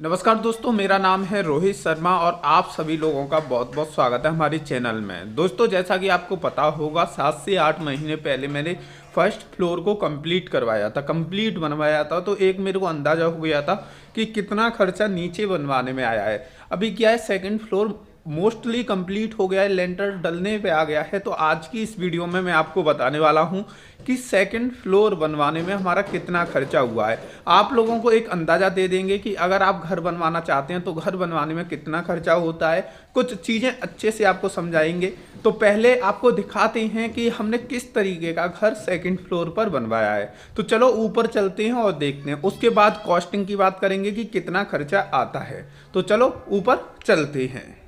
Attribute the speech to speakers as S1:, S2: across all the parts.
S1: नमस्कार दोस्तों, मेरा नाम है रोहित शर्मा और आप सभी लोगों का बहुत बहुत स्वागत है हमारे चैनल में। दोस्तों, जैसा कि आपको पता होगा 7 से 8 महीने पहले मैंने फर्स्ट फ्लोर को कंप्लीट करवाया था, कंप्लीट बनवाया था। तो एक मेरे को अंदाज़ा हो गया था कि कितना खर्चा नीचे बनवाने में आया है। अभी क्या है, सेकंड फ्लोर मोस्टली कंप्लीट हो गया है, लेंटर डलने पे आ गया है। तो आज की इस वीडियो में मैं आपको बताने वाला हूं कि सेकंड फ्लोर बनवाने में हमारा कितना खर्चा हुआ है। आप लोगों को एक अंदाज़ा दे देंगे कि अगर आप घर बनवाना चाहते हैं तो घर बनवाने में कितना खर्चा होता है। कुछ चीज़ें अच्छे से आपको समझाएंगे। तो पहले आपको दिखाते हैं कि हमने किस तरीके का घर सेकंड फ्लोर पर बनवाया है। तो चलो ऊपर चलते हैं और देखते हैं। उसके बाद कॉस्टिंग की बात करेंगे कि कितना खर्चा आता है। तो चलो ऊपर चलते हैं।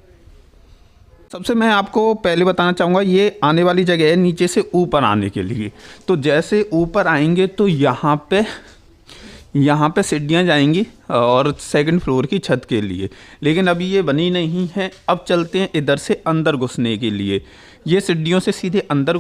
S1: सबसे मैं आपको पहले बताना चाहूँगा, ये आने वाली जगह है नीचे से ऊपर आने के लिए। तो जैसे ऊपर आएंगे तो यहाँ पे सीढ़ियाँ जाएंगी और सेकंड फ्लोर की छत के लिए, लेकिन अभी ये बनी नहीं है। अब चलते हैं इधर से अंदर घुसने के लिए। ये सीढ़ियों से सीधे अंदर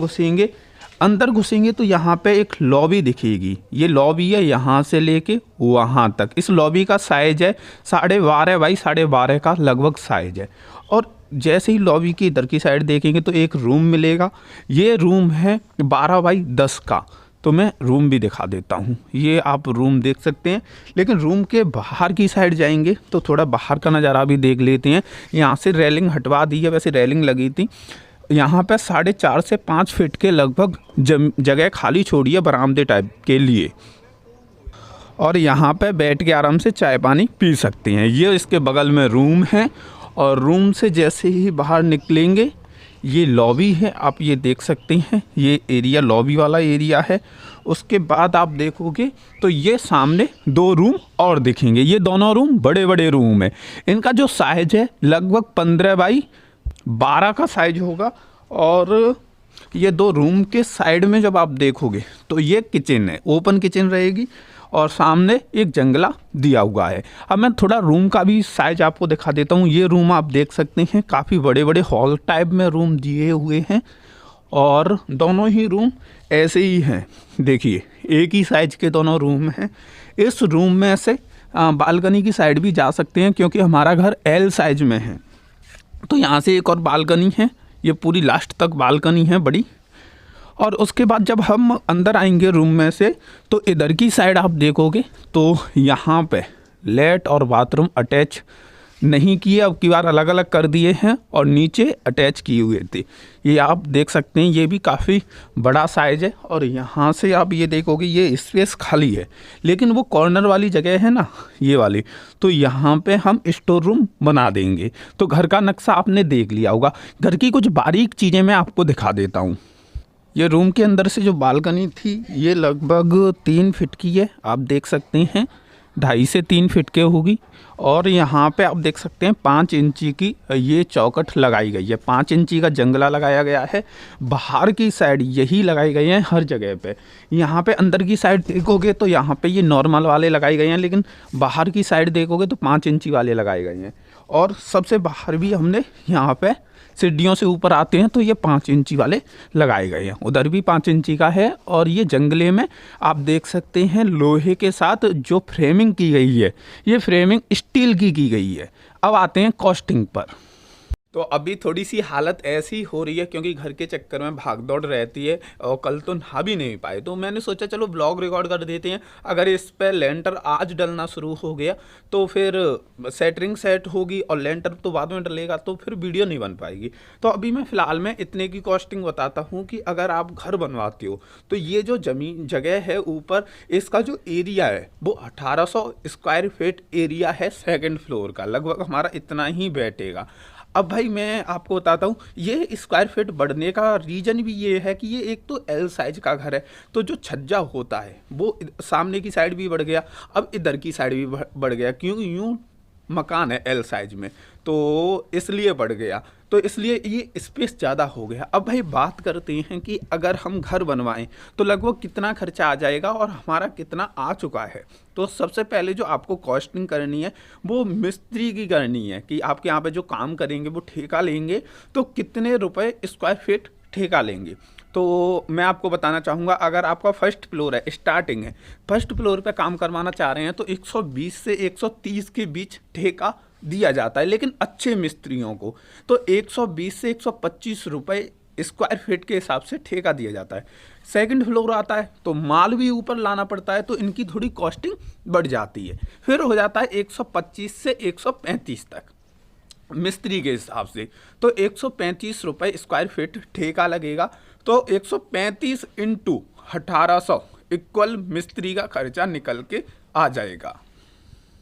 S1: घुसेंगे तो यहाँ पे एक लॉबी दिखेगी। ये लॉबी है यहाँ से लेके वहाँ तक। इस लॉबी का साइज है 12.5 बाई 12.5 का लगभग साइज है। और जैसे ही लॉबी की इधर की साइड देखेंगे तो एक रूम मिलेगा। ये रूम है 12 बाई 10 का। तो मैं रूम भी दिखा देता हूँ, ये आप रूम देख सकते हैं। लेकिन रूम के बाहर की साइड जाएंगे तो थोड़ा बाहर का नज़ारा भी देख लेते हैं। यहाँ से रेलिंग हटवा दी है, वैसे रेलिंग लगी थी। यहाँ पे 4.5 से 5 फीट के लगभग जगह खाली छोड़ी है बरामदे टाइप के लिए। और यहाँ पे बैठ के आराम से चाय पानी पी सकते हैं। ये इसके बगल में रूम है। और रूम से जैसे ही बाहर निकलेंगे ये लॉबी है, आप ये देख सकते हैं। ये एरिया लॉबी वाला एरिया है। उसके बाद आप देखोगे तो ये सामने 2 रूम और दिखेंगे। ये दोनों रूम बड़े बड़े रूम है। इनका जो साइज है लगभग 15 बाई 12 का साइज होगा। और ये 2 रूम के साइड में जब आप देखोगे तो ये किचन है, ओपन किचन रहेगी। और सामने एक जंगला दिया हुआ है। अब मैं थोड़ा रूम का भी साइज आपको दिखा देता हूँ। ये रूम आप देख सकते हैं, काफ़ी बड़े बड़े हॉल टाइप में रूम दिए हुए हैं। और दोनों ही रूम ऐसे ही हैं, देखिए एक ही साइज के दोनों रूम हैं। इस रूम में से बालकनी की साइड भी जा सकते हैं, क्योंकि हमारा घर L साइज में है। तो यहाँ से एक और बालकनी है, ये पूरी लास्ट तक बालकनी है बड़ी। और उसके बाद जब हम अंदर आएंगे रूम में से तो इधर की साइड आप देखोगे तो यहाँ पे लेट और बाथरूम अटैच नहीं किए, अब की बार अलग अलग कर दिए हैं और नीचे अटैच किए हुए थे। ये आप देख सकते हैं, ये भी काफ़ी बड़ा साइज है। और यहाँ से आप ये देखोगे ये स्पेस खाली है, लेकिन वो कॉर्नर वाली जगह है ना, ये वाली, तो यहाँ पे हम स्टोर रूम बना देंगे। तो घर का नक्शा आपने देख लिया होगा। घर की कुछ बारीक चीज़ें मैं आपको दिखा देता हूँ। ये रूम के अंदर से जो बालकनी थी ये लगभग 3 फीट की है, आप देख सकते हैं, 2.5 से 3 फीट के होगी। और यहाँ पे आप देख सकते हैं 5 इंची की ये चौखट लगाई गई है, 5 इंची का जंगला लगाया गया है। बाहर की साइड यही लगाई गई है हर जगह पे। यहाँ पे अंदर की साइड देखोगे तो यहाँ पे ये नॉर्मल वाले लगाए गए हैं, लेकिन बाहर की साइड देखोगे तो 5 इंची वाले लगाए गए हैं। और सबसे बाहर भी हमने यहाँ पे सीढ़ियों से ऊपर आते हैं तो ये 5 इंची वाले लगाए गए हैं। उधर भी 5 इंची का है। और ये जंगले में आप देख सकते हैं लोहे के साथ जो फ्रेमिंग की गई है, ये फ्रेमिंग स्टील की गई है। अब आते हैं कॉस्टिंग पर। तो अभी थोड़ी सी हालत ऐसी हो रही है क्योंकि घर के चक्कर में भाग दौड़ रहती है और कल तो नहा भी नहीं पाए। तो मैंने सोचा चलो ब्लॉग रिकॉर्ड कर देते हैं। अगर इस पर लेंटर आज डलना शुरू हो गया तो फिर सेटरिंग सेट होगी और लेंटर तो बाद में डलेगा, तो फिर वीडियो नहीं बन पाएगी। तो अभी मैं फ़िलहाल में इतने की कॉस्टिंग बताता हूँ कि अगर आप घर बनवाते हो तो ये जो ज़मीन जगह है ऊपर, इसका जो एरिया है वो 1800 स्क्वायर फीट एरिया है सेकेंड फ्लोर का। लगभग हमारा इतना ही बैठेगा। अब भाई मैं आपको बताता हूँ, ये स्क्वायर फीट बढ़ने का रीज़न भी ये है कि ये एक तो L साइज का घर है, तो जो छज्जा होता है वो सामने की साइड भी बढ़ गया, अब इधर की साइड भी बढ़ गया। क्यों? यूँ मकान है L साइज में तो इसलिए बढ़ गया, तो इसलिए ये स्पेस ज़्यादा हो गया। अब भाई बात करते हैं कि अगर हम घर बनवाएं तो लगभग कितना खर्चा आ जाएगा और हमारा कितना आ चुका है। तो सबसे पहले जो आपको कॉस्टिंग करनी है वो मिस्त्री की करनी है कि आपके यहाँ पे जो काम करेंगे वो ठेका लेंगे तो कितने रुपए स्क्वायर फीट ठेका लेंगे। तो मैं आपको बताना चाहूँगा, अगर आपका फर्स्ट फ्लोर है, स्टार्टिंग है, फर्स्ट फ्लोर पे काम करवाना चाह रहे हैं तो 120 से 130 के बीच ठेका दिया जाता है, लेकिन अच्छे मिस्त्रियों को तो 120 से 125 रुपये स्क्वायर फीट के हिसाब से ठेका दिया जाता है। सेकंड फ्लोर आता है तो माल भी ऊपर लाना पड़ता है, तो इनकी थोड़ी कॉस्टिंग बढ़ जाती है। फिर हो जाता है 125 से 135 तक मिस्त्री के हिसाब से, तो 135 रुपये स्क्वायर फीट ठेका लगेगा। तो 135 इंटू 1800 इक्वल मिस्त्री का खर्चा निकल के आ जाएगा।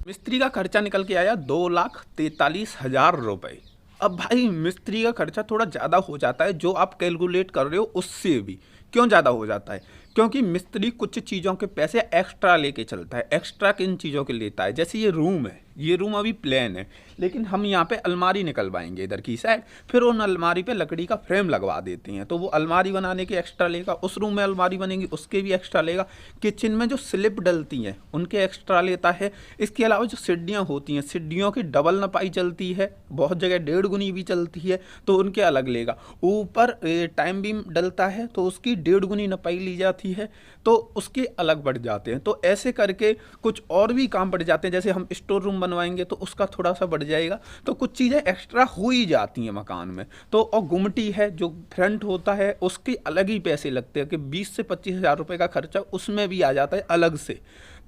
S1: मिस्त्री का खर्चा निकल के आया 2,43,000 रुपये। अब भाई मिस्त्री का खर्चा थोड़ा ज़्यादा हो जाता है, जो आप कैलकुलेट कर रहे हो उससे भी। क्यों ज़्यादा हो जाता है? क्योंकि मिस्त्री कुछ चीज़ों के पैसे एक्स्ट्रा लेके चलता है। एक्स्ट्रा किन चीज़ों के लेता है? जैसे ये रूम है, ये रूम अभी प्लेन है, लेकिन हम यहाँ पे अलमारी निकलवाएंगे इधर की साइड, फिर उन अलमारी पे लकड़ी का फ्रेम लगवा देते हैं, तो वो अलमारी बनाने के एक्स्ट्रा लेगा। उस रूम में अलमारी बनेगी उसके भी एक्स्ट्रा लेगा। किचन में जो स्लिप डलती हैं उनके एक्स्ट्रा लेता है। इसके अलावा जो सीढ़ियाँ होती हैं, सीढ़ियों की डबल नपाई चलती है, बहुत जगह 1.5 गुनी भी चलती है, तो उनके अलग लेगा। ऊपर टाइम बीम डलता है तो उसकी 1.5 गुनी नपाई ली जाती है, तो उसके अलग बढ़ जाते हैं। तो ऐसे करके कुछ और भी काम बढ़ जाते हैं। जैसे हम स्टोर रूम बनवाएंगे तो उसका थोड़ा सा बढ़ जाएगा, तो कुछ चीज़ें एक्स्ट्रा हो ही जाती हैं मकान में। तो और गुमटी है जो फ्रंट होता है उसके अलग ही पैसे लगते हैं कि 20 से 25 हज़ार रुपये का खर्चा उसमें भी आ जाता है अलग से,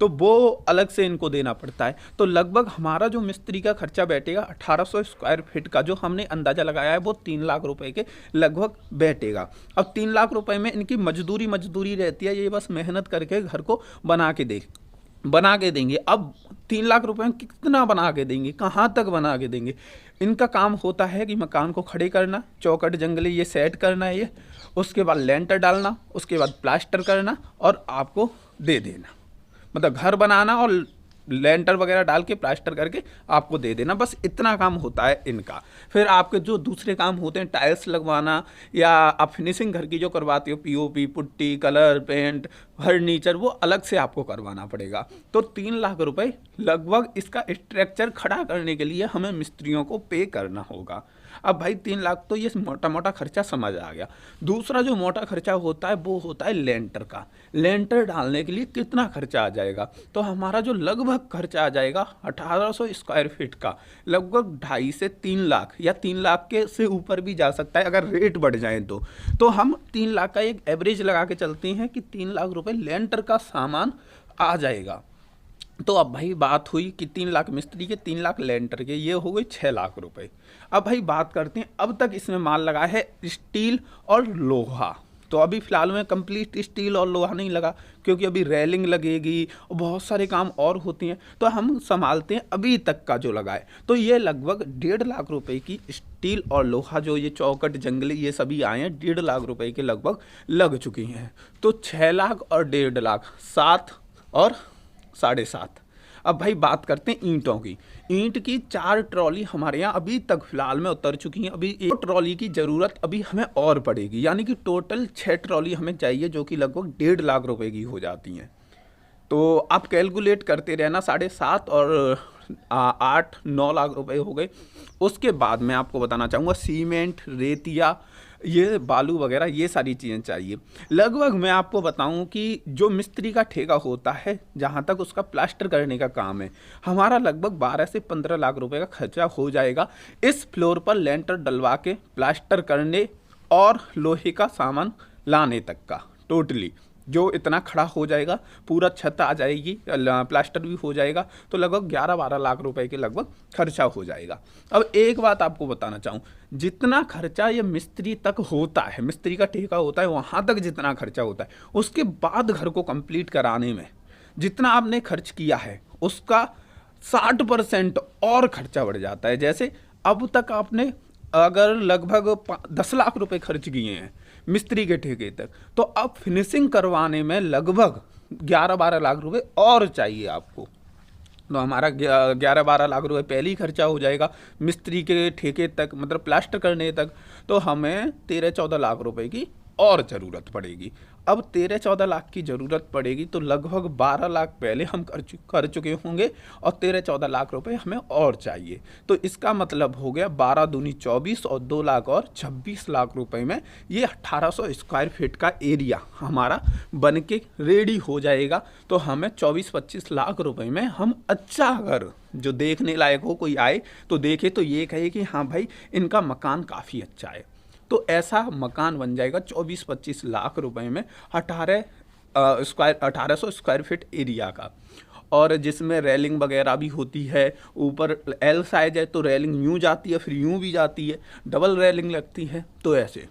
S1: तो वो अलग से इनको देना पड़ता है। तो लगभग हमारा जो मिस्त्री का खर्चा बैठेगा 1800 स्क्वायर फीट का, जो हमने अंदाज़ा लगाया है वो 3 लाख रुपए के लगभग बैठेगा। अब 3 लाख रुपए में इनकी मजदूरी रहती है, ये बस मेहनत करके घर को बना के देंगे। अब 3 लाख रुपए में कितना बना के देंगे, कहाँ तक बना के देंगे? इनका काम होता है कि मकान को खड़े करना, चौखट जंगले ये सेट करना है, ये उसके बाद लेंटर डालना, उसके बाद प्लास्टर करना और आपको दे देना। मतलब घर बनाना और लेंटर वगैरह डाल के प्लास्टर करके आपको दे देना, बस इतना काम होता है इनका। फिर आपके जो दूसरे काम होते हैं, टाइल्स लगवाना या आप फिनिशिंग घर की जो करवाते हो, POP, putty, colour, paint, furniture, वो अलग से आपको करवाना पड़ेगा। तो 3 लाख रुपए लगभग इसका स्ट्रक्चर खड़ा करने के लिए हमें मिस्त्रियों को पे करना होगा। अब भाई 3 लाख तो ये मोटा मोटा खर्चा समझ आ गया। दूसरा जो मोटा खर्चा होता है वो होता है लेंटर का। लेंटर डालने के लिए कितना खर्चा आ जाएगा? तो हमारा जो लगभग खर्चा आ जाएगा 1800 स्क्वायर फीट का, लगभग 2.5 से 3 लाख या 3 लाख के से ऊपर भी जा सकता है अगर रेट बढ़ जाए तो हम 3 लाख का एक एवरेज लगा के चलते हैं कि 3 लाख रुपए लेंटर का सामान आ जाएगा। तो अब भाई बात हुई कि 3 लाख मिस्त्री के, 3 लाख लेंटर के, ये हो गए 6 लाख रुपए। अब भाई बात करते हैं, अब तक इसमें माल लगा है स्टील और लोहा। तो अभी फिलहाल में कंप्लीट स्टील और लोहा नहीं लगा, क्योंकि अभी रेलिंग लगेगी और बहुत सारे काम और होते हैं, तो हम संभालते हैं अभी तक का जो लगा है। तो ये लगभग 1.5 लाख रुपए की स्टील और लोहा, जो ये चौखट जंगले ये सभी आए हैं, 1.5 लाख रुपए के लगभग लग चुकी हैं। तो 6 लाख और 1.5 लाख, 7 और 7.5। अब भाई बात करते हैं ईंटों की। ईंट की 4 ट्रॉली हमारे यहाँ अभी तक फिलहाल में उतर चुकी हैं। अभी 1 ट्रॉली की ज़रूरत अभी हमें और पड़ेगी, यानी कि टोटल 6 ट्रॉली हमें चाहिए, जो कि लगभग 1.5 लाख रुपए की हो जाती हैं। तो आप कैलकुलेट करते रहना, 7.5 और 8-9 लाख रुपए हो गए। उसके बाद मैं आपको बताना चाहूँगा सीमेंट, रेतिया, ये बालू वगैरह, ये सारी चीज़ें चाहिए। लगभग मैं आपको बताऊं कि जो मिस्त्री का ठेका होता है, जहां तक उसका प्लास्टर करने का काम है, हमारा लगभग 12 से 15 लाख रुपए का खर्चा हो जाएगा इस फ्लोर पर लेंटर डलवा के प्लास्टर करने और लोहे का सामान लाने तक का। टोटली जो इतना खड़ा हो जाएगा, पूरा छत आ जाएगी, प्लास्टर भी हो जाएगा, तो लगभग 11-12 लाख रुपए के लगभग खर्चा हो जाएगा। अब एक बात आपको बताना चाहूँ, जितना खर्चा ये मिस्त्री तक होता है, मिस्त्री का ठेका होता है, वहाँ तक जितना खर्चा होता है, उसके बाद घर को कंप्लीट कराने में जितना आपने खर्च किया है उसका 60% और खर्चा बढ़ जाता है। जैसे अब तक आपने अगर लगभग 10 लाख रुपए खर्च किए हैं मिस्त्री के ठेके तक, तो अब फिनिशिंग करवाने में लगभग 11-12 लाख रुपए और चाहिए आपको। तो हमारा 11-12 लाख रुपए पहले ही खर्चा हो जाएगा मिस्त्री के ठेके तक, मतलब प्लास्टर करने तक, तो हमें 13-14 लाख रुपए की और ज़रूरत पड़ेगी। अब 13-14 लाख की ज़रूरत पड़ेगी, तो लगभग 12 लाख पहले हम कर चुके होंगे और 13-14 लाख रुपए हमें और चाहिए। तो इसका मतलब हो गया 12 दूनी 24 और 2 लाख और 26 लाख रुपए में ये 1800 स्क्वायर फीट का एरिया हमारा बन के रेडी हो जाएगा। तो हमें 24-25 लाख रुपए में हम अच्छा घर जो देखने लायक हो, कोई आए तो देखे तो ये कहे कि हाँ भाई इनका मकान काफ़ी अच्छा है। तो ऐसा मकान बन जाएगा 24-25 लाख रुपए में 1800 स्क्वायर फीट एरिया का, और जिसमें रेलिंग वगैरह भी होती है। ऊपर एल साइज है तो रेलिंग यूँ जाती है, फिर यूँ भी जाती है, डबल रेलिंग लगती है। तो ऐसे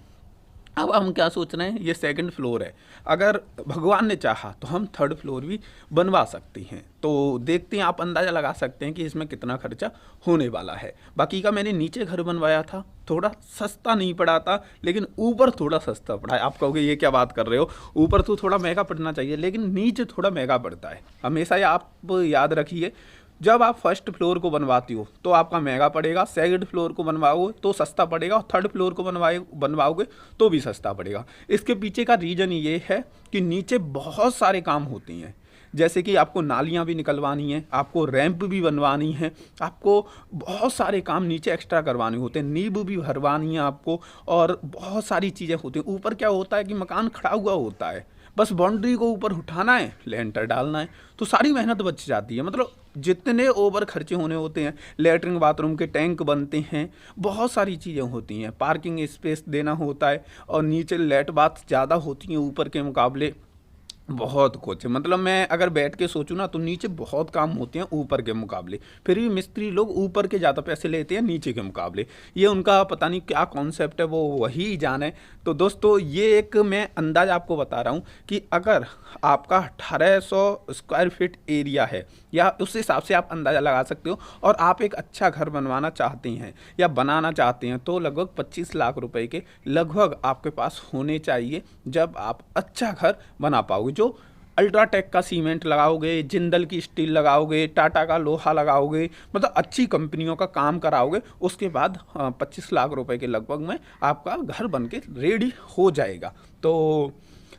S1: अब हम क्या सोच रहे हैं, ये सेकंड फ्लोर है, अगर भगवान ने चाहा तो हम थर्ड फ्लोर भी बनवा सकते हैं। तो देखते हैं, आप अंदाज़ा लगा सकते हैं कि इसमें कितना खर्चा होने वाला है। बाकी का मैंने नीचे घर बनवाया था, थोड़ा सस्ता नहीं पड़ा था, लेकिन ऊपर थोड़ा सस्ता पड़ा है। आप कहोगे ये क्या बात कर रहे हो, ऊपर तो थोड़ा महंगा पड़ना चाहिए, लेकिन नीचे थोड़ा महंगा पड़ता है। हमेशा ये आप याद रखिए, जब आप फर्स्ट फ्लोर को बनवाती हो तो आपका महंगा पड़ेगा, सेकंड फ्लोर को बनवाओगे तो सस्ता पड़ेगा, और थर्ड फ्लोर को बनवाओगे तो भी सस्ता पड़ेगा। इसके पीछे का रीज़न ये है कि नीचे बहुत सारे काम होते हैं, जैसे कि आपको नालियाँ भी निकलवानी है, आपको रैंप भी बनवानी है, आपको बहुत सारे काम नीचे एक्स्ट्रा करवाने होते हैं, नींव भी भरवानी है आपको, और बहुत सारी चीज़ें होती हैं। ऊपर क्या होता है कि मकान खड़ा हुआ होता है, बस बाउंड्री को ऊपर उठाना है, लेंटर डालना है, तो सारी मेहनत बच जाती है। मतलब जितने ओवर खर्चे होने होते हैं, लेटरिन बाथरूम के टैंक बनते हैं, बहुत सारी चीज़ें होती हैं, पार्किंग स्पेस देना होता है, और नीचे लेट बाथ ज़्यादा होती हैं ऊपर के मुकाबले, बहुत कुछ। मतलब मैं अगर बैठ के सोचूं ना तो नीचे बहुत काम होते हैं ऊपर के मुकाबले, फिर भी मिस्त्री लोग ऊपर के ज़्यादा पैसे लेते हैं नीचे के मुकाबले। ये उनका पता नहीं क्या कॉन्सेप्ट है, वो वही जाने। तो दोस्तों ये एक मैं अंदाज़ आपको बता रहा हूँ कि अगर आपका 1800 स्क्वायर फीट एरिया है, या उस हिसाब से आप अंदाज़ा लगा सकते हो, और आप एक अच्छा घर बनवाना चाहते हैं या बनाना चाहते हैं, तो लगभग 25 लाख रुपए के लगभग आपके पास होने चाहिए, जब आप अच्छा घर बना पाओगे। जो अल्ट्राटेक का सीमेंट लगाओगे, जिंदल की स्टील लगाओगे, टाटा का लोहा लगाओगे, मतलब अच्छी कंपनियों का काम कराओगे, उसके बाद 25 लाख रुपए के लगभग में आपका घर बन के रेडी हो जाएगा। तो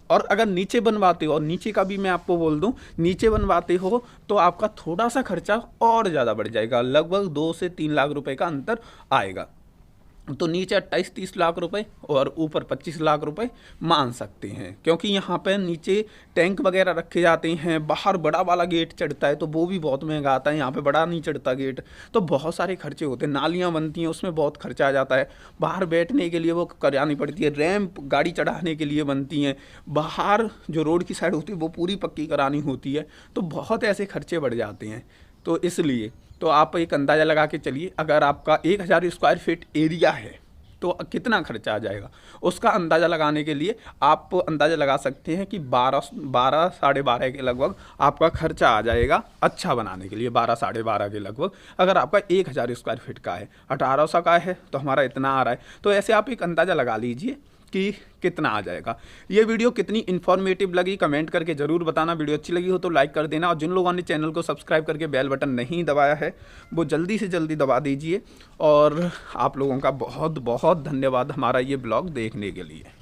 S1: और अगर नीचे बनवाते हो, और नीचे का भी मैं आपको बोल दूं, नीचे बनवाते हो तो आपका थोड़ा सा खर्चा और ज़्यादा बढ़ जाएगा, लगभग 2 से 3 लाख रुपए का अंतर आएगा। तो नीचे 28-30 लाख रुपए और ऊपर 25 लाख रुपए मान सकते हैं, क्योंकि यहाँ पे नीचे टैंक वगैरह रखे जाते हैं, बाहर बड़ा वाला गेट चढ़ता है तो वो भी बहुत महंगा आता है, यहाँ पे बड़ा नहीं चढ़ता गेट, तो बहुत सारे खर्चे होते हैं। नालियाँ बनती हैं, उसमें बहुत खर्चा आ जाता है, बाहर बैठने के लिए वो करानी पड़ती है, रैंप गाड़ी चढ़ाने के लिए बनती हैं, बाहर जो रोड की साइड होती है वो पूरी पक्की करानी होती है, तो बहुत ऐसे खर्चे बढ़ जाते हैं। तो इसलिए तो आप एक अंदाज़ा लगा के चलिए, अगर आपका 1000 स्क्वायर फीट एरिया है तो कितना खर्चा आ जाएगा, उसका अंदाज़ा लगाने के लिए आप अंदाज़ा लगा सकते हैं कि 12 साढ़े 12 के लगभग आपका खर्चा आ जाएगा अच्छा बनाने के लिए। 12 साढ़े 12 के लगभग अगर आपका 1000 स्क्वायर फीट का है, 1800 का है तो हमारा इतना आ रहा है। तो ऐसे आप एक अंदाज़ा लगा लीजिए कि कितना आ जाएगा। ये वीडियो कितनी इन्फॉर्मेटिव लगी कमेंट करके ज़रूर बताना। वीडियो अच्छी लगी हो तो लाइक कर देना, और जिन लोगों ने चैनल को सब्सक्राइब करके बेल बटन नहीं दबाया है वो जल्दी से जल्दी दबा दीजिए। और आप लोगों का बहुत बहुत धन्यवाद हमारा ये ब्लॉग देखने के लिए।